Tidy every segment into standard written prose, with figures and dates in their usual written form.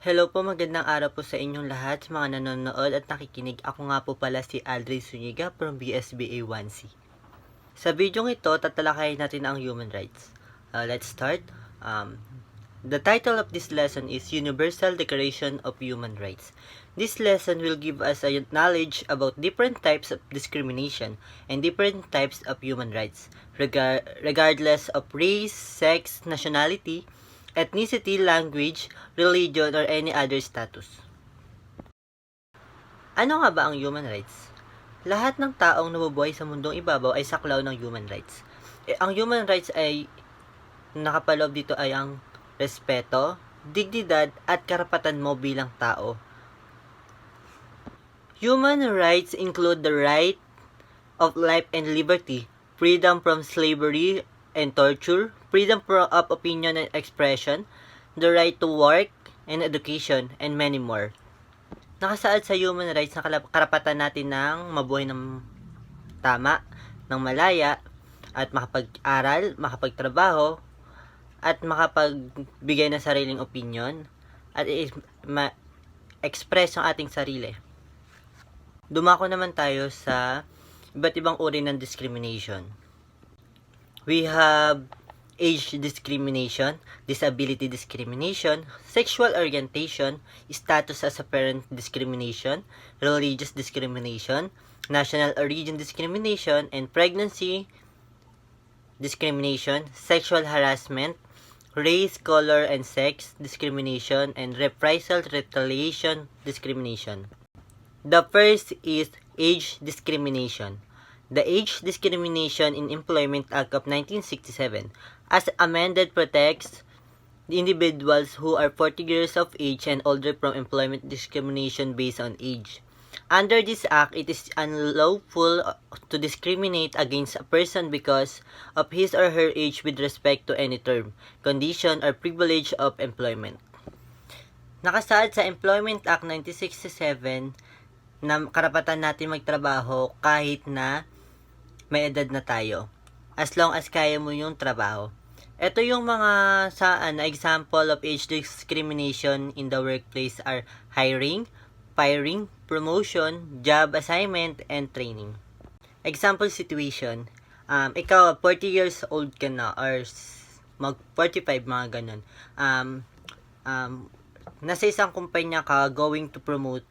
Hello po, magandang araw po sa inyong lahat, sa mga nanonood at nakikinig. Ako nga po pala si Aldrin Zuniga from BSBA 1C. Sa video ito, tatalakayin natin ang human rights. Let's start. The title of this lesson is Universal Declaration of Human Rights. This lesson will give us a knowledge about different types of discrimination and different types of human rights, regardless of race, sex, nationality, ethnicity, language, religion, or any other status. Ano nga ba ang human rights? Lahat ng taong nabubuhay sa mundong ibabaw ay saklaw ng human rights. Ang human rights ay nakapaloob dito ay ang respeto, dignidad, at karapatan mo bilang tao. Human rights include the right of life and liberty, freedom from slavery and torture, freedom of opinion and expression, the right to work and education, and many more. Nakasaad sa human rights na karapatan natin ng mabuhay ng tama, ng malaya, at makapag-aral, makapagtrabaho, at makapagbigay ng sariling opinion, at ma-express ang ating sarili. Dumako naman tayo sa iba't ibang uri ng discrimination. We have age discrimination, disability discrimination, sexual orientation, status as a parent discrimination, religious discrimination, national origin discrimination, and pregnancy discrimination, sexual harassment, race, color, and sex discrimination, and reprisal retaliation discrimination. The first is age discrimination. The Age Discrimination in Employment Act of 1967, as amended, protects the individuals who are 40 years of age and older from employment discrimination based on age. Under this act, it is unlawful to discriminate against a person because of his or her age with respect to any term, condition, or privilege of employment. Nakasaad sa Employment Act 1967 na karapatan natin magtrabaho kahit na may edad na tayo, as long as kaya mo yung trabaho. Ito yung mga example of age discrimination in the workplace are hiring, firing, promotion, job assignment, and training. Example situation, ikaw 40 years old ka na or mag 45, mga ganun. Nasa isang kumpanya ka, going to promote,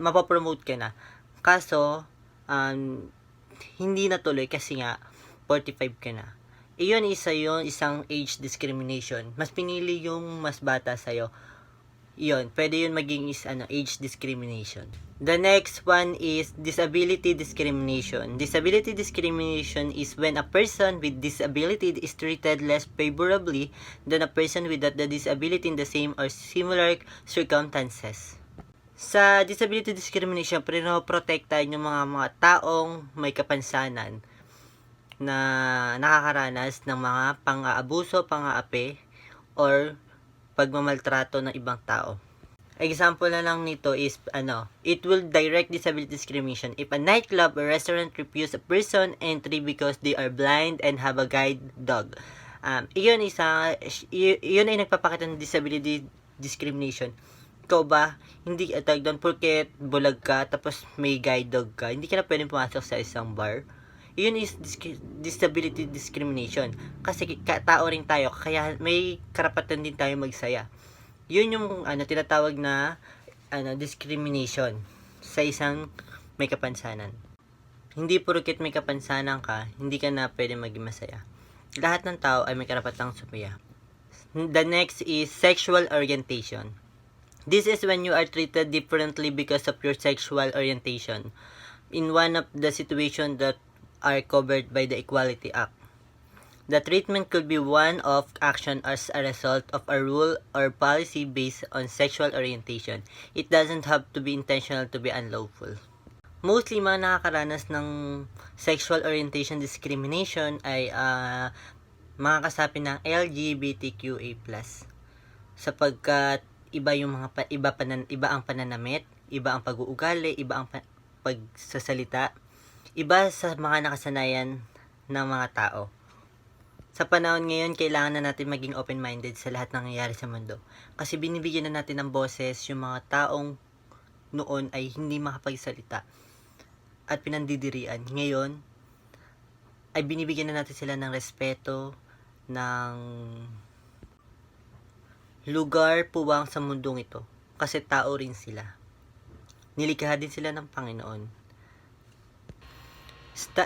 mapapromote ka na. Kaso, hindi natuloy kasi nga 45 ka na. Iyon isang age discrimination. Mas pinili yung mas bata sa'yo. Iyon, pwede yun maging age discrimination. The next one is disability discrimination. Disability discrimination is when a person with disability is treated less favorably than a person without the disability in the same or similar circumstances. Sa disability discrimination, pinoprotektahan yung mga taong may kapansanan na nakakaranas ng mga pang-aabuso, pang-aapi, or pagmamaltrato ng ibang tao. Example na lang nito is, it will direct disability discrimination if a nightclub or restaurant refuse a person entry because they are blind and have a guide dog. Iyon ay nagpapakita ng disability discrimination. Ikaw ba, hindi doon porket bulag ka, tapos may guide dog ka, hindi ka na pwedeng pumasok sa isang bar. Yun is disability discrimination. Kasi tao rin tayo, kaya may karapatan din tayo magsaya. Yun yung tinatawag na discrimination sa isang may kapansanan. Hindi porket may kapansanan ka, hindi ka na pwedeng maging masaya. Lahat ng tao ay may karapatang sumaya. The next is sexual orientation. This is when you are treated differently because of your sexual orientation in one of the situations that are covered by the Equality Act. The treatment could be one of action as a result of a rule or policy based on sexual orientation. It doesn't have to be intentional to be unlawful. Mostly, mga nakakaranas ng sexual orientation discrimination ay mga kasapi ng LGBTQA+. Sapagkat iba ang pananamit, iba ang pag-uugali, iba ang pagsasalita, iba sa mga nakasanayan ng mga tao. Sa panahon ngayon, kailangan na natin maging open-minded sa lahat ng nangyayari sa mundo. Kasi binibigyan na natin ng boses yung mga taong noon ay hindi makapagsalita at pinandidirian. Ngayon, ay binibigyan na natin sila ng respeto, ng lugar puwang sa mundong ito. Kasi tao rin sila. Nilikha din sila ng Panginoon.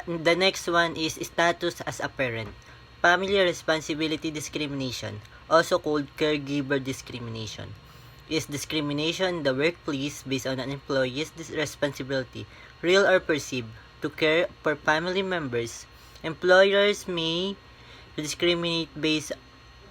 The next one is status as a parent. Family responsibility discrimination, also called caregiver discrimination, is discrimination in the workplace based on an employee's responsibility, real or perceived, to care for family members. Employers may discriminate based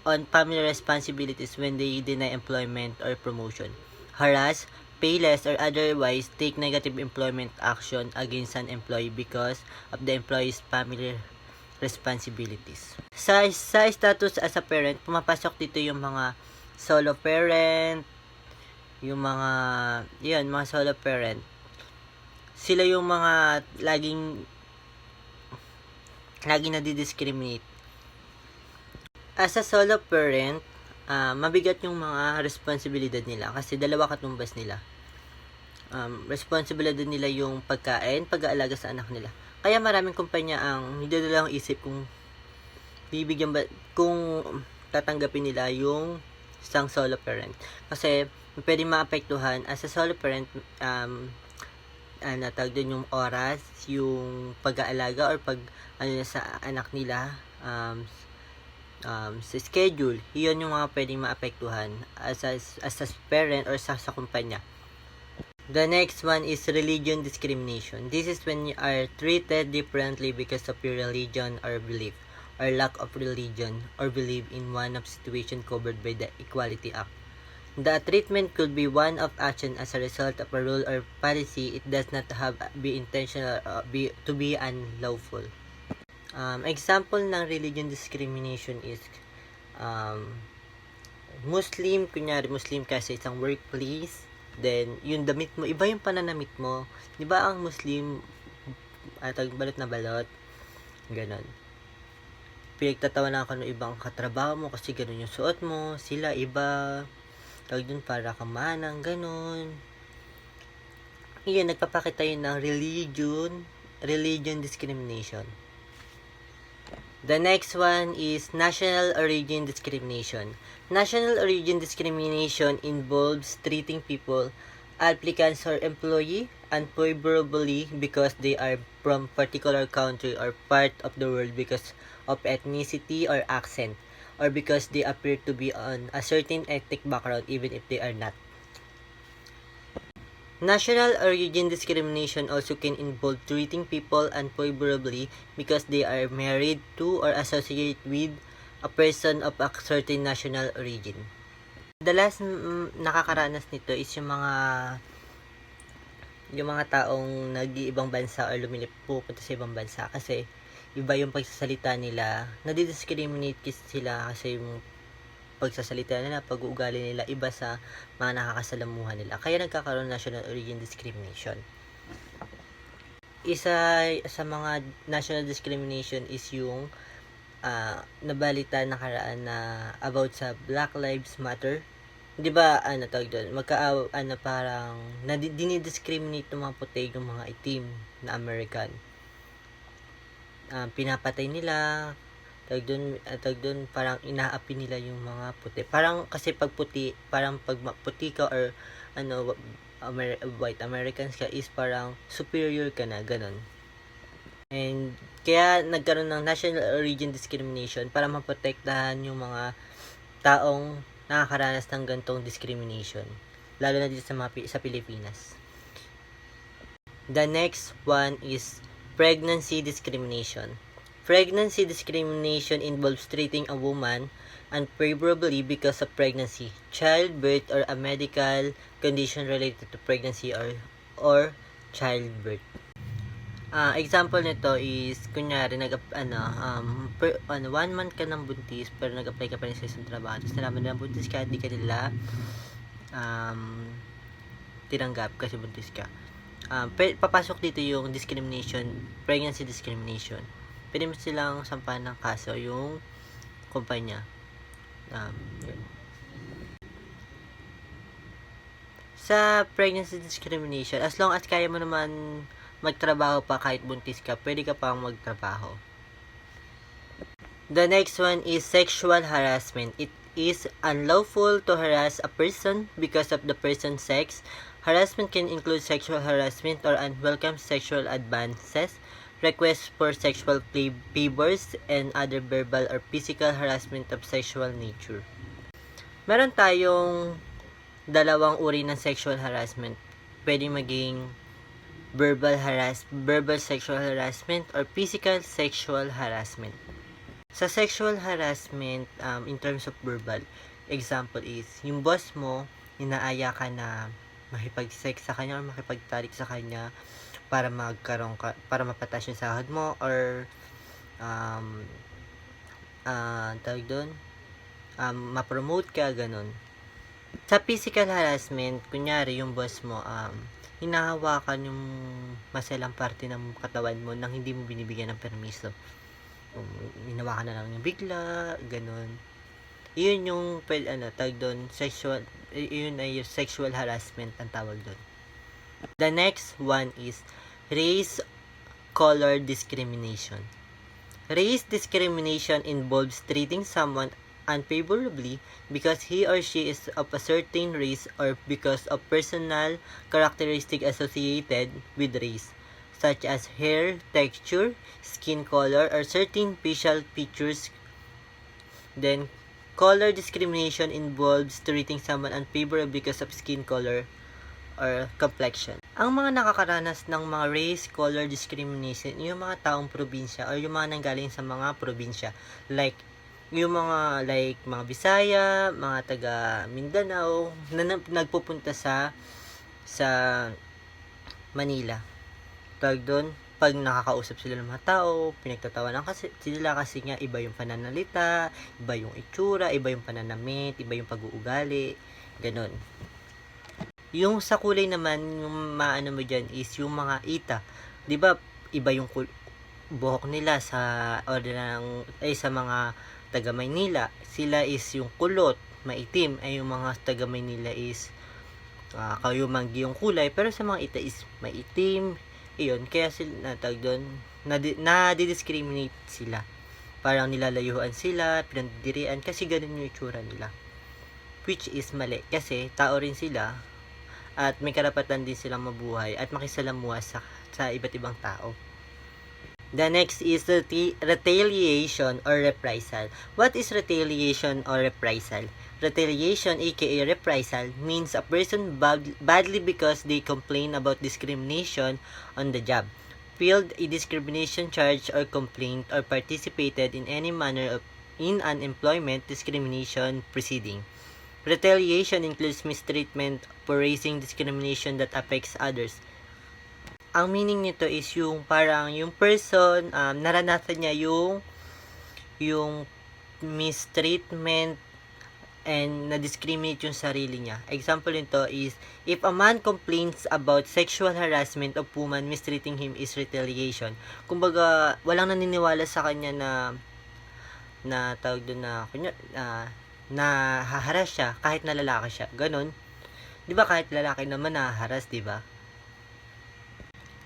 on family responsibilities when they deny employment or promotion, harass, pay less, or otherwise take negative employment action against an employee because of the employee's family responsibilities. Sa status as a parent, pumapasok dito yung mga solo parent, yung mga solo parent. Sila yung mga laging nadidiscriminate. As a solo parent, mabigat yung mga responsibilidad nila kasi dalawa katumbas nila. Responsibilidad nila yung pagkain, pag-aalaga sa anak nila. Kaya maraming kumpanya ang hindi nilang isip kung kung tatanggapin nila yung isang solo parent. Kasi pwede maapektuhan as a solo parent, tawag din yung oras, yung pag-aalaga or sa anak nila, sa schedule. Iyon yung mga pwedeng maapektuhan as a parent or sa kumpanya. The next one is religion discrimination. This is when you are treated differently because of your religion or belief, or lack of religion or belief in one of situation covered by the Equality Act. The treatment could be one of action as a result of a rule or policy. It does not have be intentional to be unlawful. Example ng religion discrimination is Muslim, kunyari Muslim ka sa isang workplace, then yung damit mo, iba yung pananamit mo. 'Di ba ang Muslim balot na balot, ganon. Pinagtatawanan ka ng ibang katrabaho mo kasi ganon yung suot mo, sila iba, tawag dun para kamanang, ganon. Iyan, nagpapakita yun ng religion discrimination. The next one is national origin discrimination. National origin discrimination involves treating people, applicants or employee, unfavorably because they are from particular country or part of the world because of ethnicity or accent, or because they appear to be on a certain ethnic background even if they are not. National origin discrimination also can involve treating people unfavorably because they are married to or associated with a person of a certain national origin. Madalas nakakaranas nito is yung mga taong nag-iibang bansa or pupunta sa ibang bansa kasi iba yung pagsasalita nila, nadidiscriminate sila kasi yung pagsasalita nila, pag-uugali nila iba sa mga nakakasalamuhan nila. Kaya nagkakaroon ng national origin discrimination. Isa sa mga national discrimination is yung nabalita nakaraan na about sa Black Lives Matter. 'Di ba tawag doon? Parang dinidiscriminate ng mga puti yung mga itim na American. Pinapatay nila, tawag doon, parang inaapi nila yung mga puti. Parang kasi pag puti, parang pag puti ka or white Americans ka is parang superior ka na, ganun. And kaya nagkaroon ng national origin discrimination para maprotektahan yung mga taong nakakaranas ng gantong discrimination, lalo na dito sa Pilipinas. The next one is pregnancy discrimination. Pregnancy discrimination involves treating a woman unfavorably because of pregnancy, childbirth, or a medical condition related to pregnancy or childbirth. Example nito is, kunyari, 1 month ka ng buntis, pero nag-apply ka pa rin sa isang trabaho, tapos nalaman na buntis ka, di ka nila tinanggap kasi buntis ka. Papasok dito yung discrimination, pregnancy discrimination. Pwede mo silang sampahan ng kaso yung kumpanya. Yun. Sa pregnancy discrimination, as long as kaya mo naman magtrabaho pa kahit buntis ka, pwede ka pang magtrabaho. The next one is sexual harassment. It is unlawful to harass a person because of the person's sex. Harassment can include sexual harassment or unwelcome sexual advances, requests for sexual favors, and other verbal or physical harassment of sexual nature. Meron tayong dalawang uri ng sexual harassment. Pwede maging verbal sexual harassment or physical sexual harassment. Sa sexual harassment, in terms of verbal, example is, yung boss mo, inaaya ka na makipag-sex sa kanya or makipagtalik sa kanya para para mapataas yung sahod mo or tawag doon, ma-promote ka, ganun. Sa physical harassment, kunyari yung boss mo, hinahawakan yung maselang parte ng katawan mo nang hindi mo binibigyan ng permiso. Hinawakan na lang yung bigla, ganun. Yun yung, tawag doon, yun ay sexual harassment ang tawag doon. The next one is race color discrimination. Race discrimination involves treating someone unfavorably because he or she is of a certain race or because of personal characteristic associated with race, such as hair texture, skin color, or certain facial features. Then, color discrimination involves treating someone unfavorably because of skin color or complexion. Ang mga nakakaranas ng mga race color discrimination, yung mga taong probinsya or yung mga nanggaling sa mga probinsya. Like, yung mga Bisaya, mga taga Mindanao, na nagpupunta sa Manila. Tawag doon, pag nakakausap sila ng mga tao, pinagtatawanan sila kasi nga iba yung pananalita, iba yung itsura, iba yung pananamit, iba yung pag-uugali, ganun. Yung sa kulay naman, yung maano mo dyan is yung mga ita. 'Di ba iba yung buhok nila sa sa mga taga Maynila, sila is yung kulot, maitim, ay yung mga taga Maynila is kayumanggi yung kulay, pero sa mga ita is maitim. Iyon, kaya sila natag doon, na-discriminate sila. Parang nilalayuan sila, pinandirian, kasi ganun yung itsura nila. Which is mali, kasi tao rin sila, at may karapatan din silang mabuhay, at makisalamuha sa iba't ibang tao. The next is retaliation or reprisal. What is retaliation or reprisal? Retaliation, aka reprisal, means a person badly because they complain about discrimination on the job, filed a discrimination charge or complaint, or participated in any manner in an employment discrimination proceeding. Retaliation includes mistreatment for raising discrimination that affects others. Ang meaning nito is yung parang yung person, naranasan niya yung mistreatment and na-discriminate yung sarili niya. Example nito is, if a man complains about sexual harassment of woman, mistreating him is retaliation. Kumbaga, walang naniniwala sa kanya na tawag doon na haharas siya kahit na lalaki siya. Ganon. 'Di ba kahit lalaki naman nahaharas, 'di ba?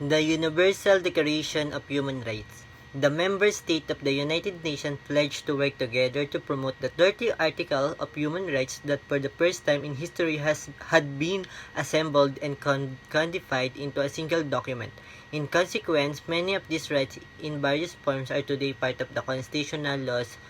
The Universal Declaration of Human Rights. The member state of the United Nations pledged to work together to promote the 30th article of human rights that for the first time in history had been assembled and codified into a single document. In consequence, many of these rights in various forms are today part of the constitutional laws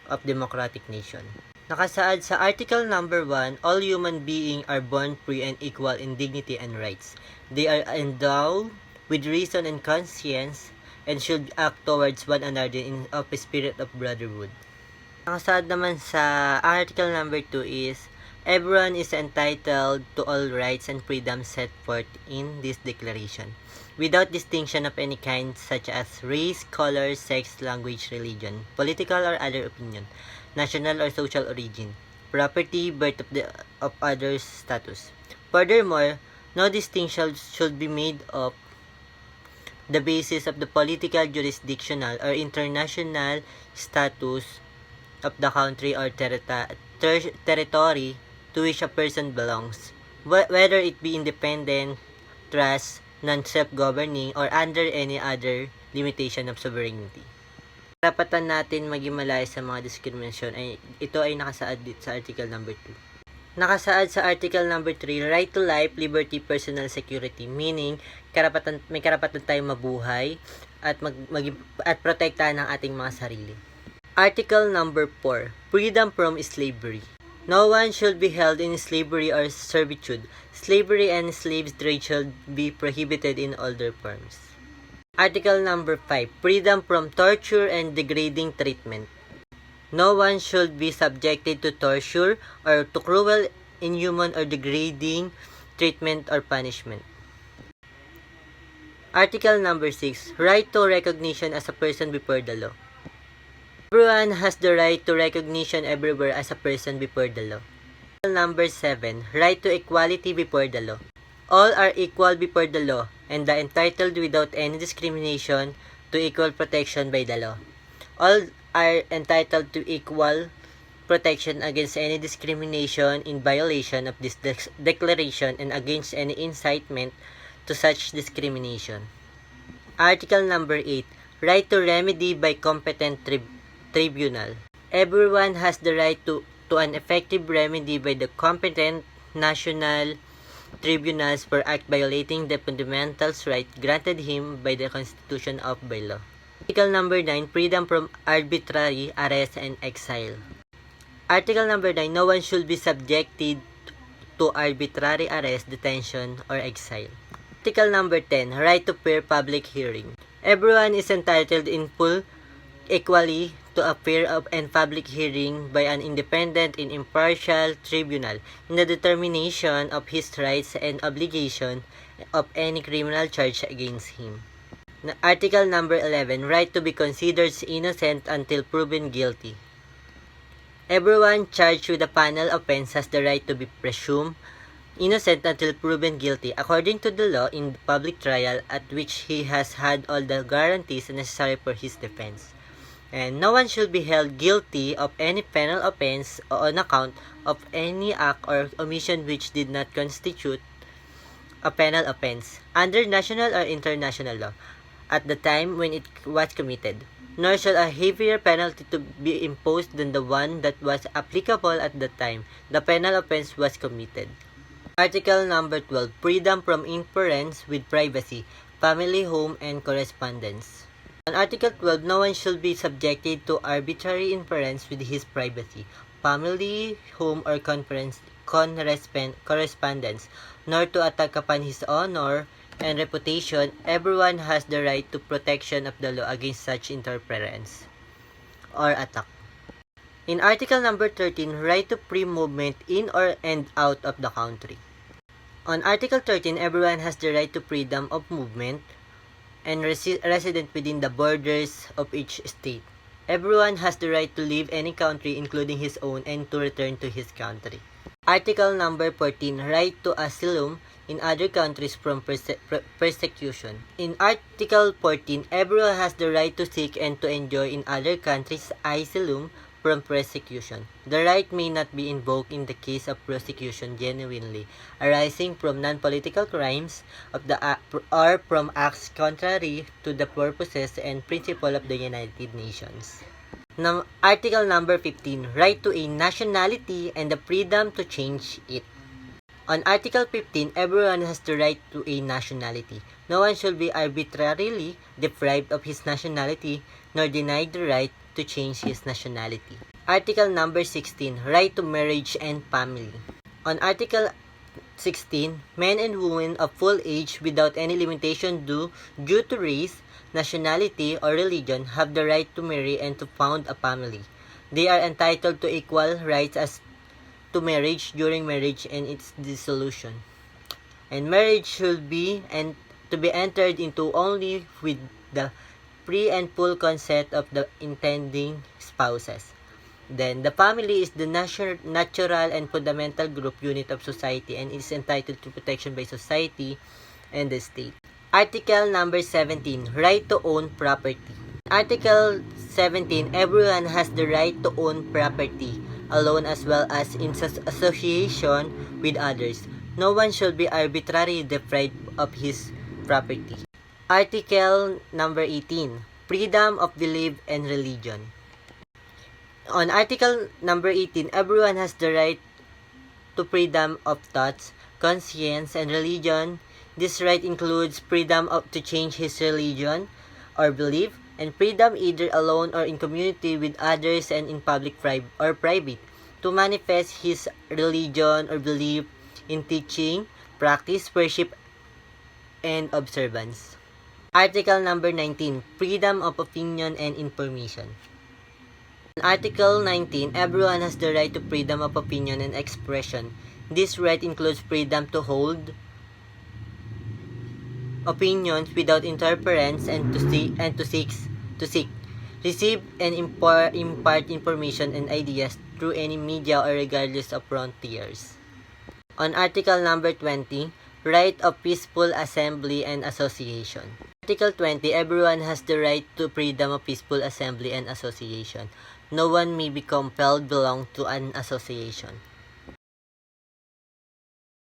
of democratic nation. Nakasaad sa Article number 1, all human beings are born free and equal in dignity and rights. They are endowed with reason and conscience and should act towards one another in a spirit of brotherhood. Nakasaad naman sa Article number 2 is, everyone is entitled to all rights and freedoms set forth in this declaration, without distinction of any kind such as race, color, sex, language, religion, political or other opinion, national or social origin, property, birth of others' status. Furthermore, no distinction should be made of the basis of the political, jurisdictional, or international status of the country or territory to which a person belongs, whether it be independent, trust, non-self-governing, or under any other limitation of sovereignty. Karapatan natin maging malayo sa mga diskriminasyon ito ay nakasaad dito sa Article number 2. Nakasaad sa Article number 3, right to life, liberty, personal security, meaning may karapatan tayong mabuhay at at protektahan ang ating mga sarili. Article number 4, freedom from slavery. No one should be held in slavery or servitude. Slavery and slave trade shall be prohibited in all their forms. Article number 5, freedom from torture and degrading treatment. No one should be subjected to torture or to cruel, inhuman, or degrading treatment or punishment. Article number 6, right to recognition as a person before the law. Everyone has the right to recognition everywhere as a person before the law. Article number 7, right to equality before the law. All are equal before the law and are entitled without any discrimination to equal protection by the law. All are entitled to equal protection against any discrimination in violation of this declaration and against any incitement to such discrimination. Article number 8, right to remedy by competent tribunal. Everyone has the right to an effective remedy by the competent national tribunals for act violating the fundamental rights granted him by the Constitution of by law. Article number 9, freedom from arbitrary arrest and exile. Article number 9, no one should be subjected to arbitrary arrest, detention, or exile. Article number 10, right to fair public hearing. Everyone is entitled in full equally to a fair and public hearing by an independent and impartial tribunal in the determination of his rights and obligation of any criminal charge against him. Article number 11, right to be considered innocent until proven guilty. Everyone charged with a penal offense has the right to be presumed innocent until proven guilty according to the law in the public trial at which he has had all the guarantees necessary for his defense. And no one should be held guilty of any penal offense on account of any act or omission which did not constitute a penal offense under national or international law at the time when it was committed, nor shall a heavier penalty to be imposed than the one that was applicable at the time the penal offense was committed. Article number 12, freedom from interference with privacy, family, home, and correspondence. On Article 12, no one shall be subjected to arbitrary interference with his privacy, family, home, or correspondence, nor to attack upon his honor and reputation. Everyone has the right to protection of the law against such interference or attack. In Article number 13, right to free movement in or and out of the country. On Article 13, everyone has the right to freedom of movement and resident within the borders of each state. Everyone has the right to leave any country including his own and to return to his country. Article number 14, right to asylum in other countries from persecution. In Article 14, everyone has the right to seek and to enjoy in other countries asylum from persecution. The right may not be invoked in the case of prosecution genuinely arising from non-political crimes of the or from acts contrary to the purposes and principle of the United Nations. Article number 15, right to a nationality and the freedom to change it. On Article 15, everyone has the right to a nationality. No one shall be arbitrarily deprived of his nationality nor denied the right to change his nationality. Article number 16, right to marriage and family. On Article 16, men and women of full age without any limitation due to race, nationality, or religion have the right to marry and to found a family. They are entitled to equal rights as to marriage during marriage and its dissolution. And marriage should be to be entered into only with the free and full consent of the intending spouses. Then, the family is the natural and fundamental group unit of society and is entitled to protection by society and the state. Article number 17, right to own property. Article 17, everyone has the right to own property, alone as well as in association with others. No one should be arbitrarily deprived of his property. Article number 18, freedom of belief and religion. On Article number 18, everyone has the right to freedom of thoughts, conscience, and religion. This right includes freedom to change his religion or belief, and freedom either alone or in community with others and in public or private to manifest his religion or belief in teaching, practice, worship, and observance. Article number 19, freedom of opinion and information. In Article 19, everyone has the right to freedom of opinion and expression. This right includes freedom to hold opinions without interference and to seek, receive, and impart information and ideas through any media or regardless of frontiers. On Article number 20, right of peaceful assembly and association. Article 20, everyone has the right to freedom of peaceful assembly and association. No one may be compelled belong to an association.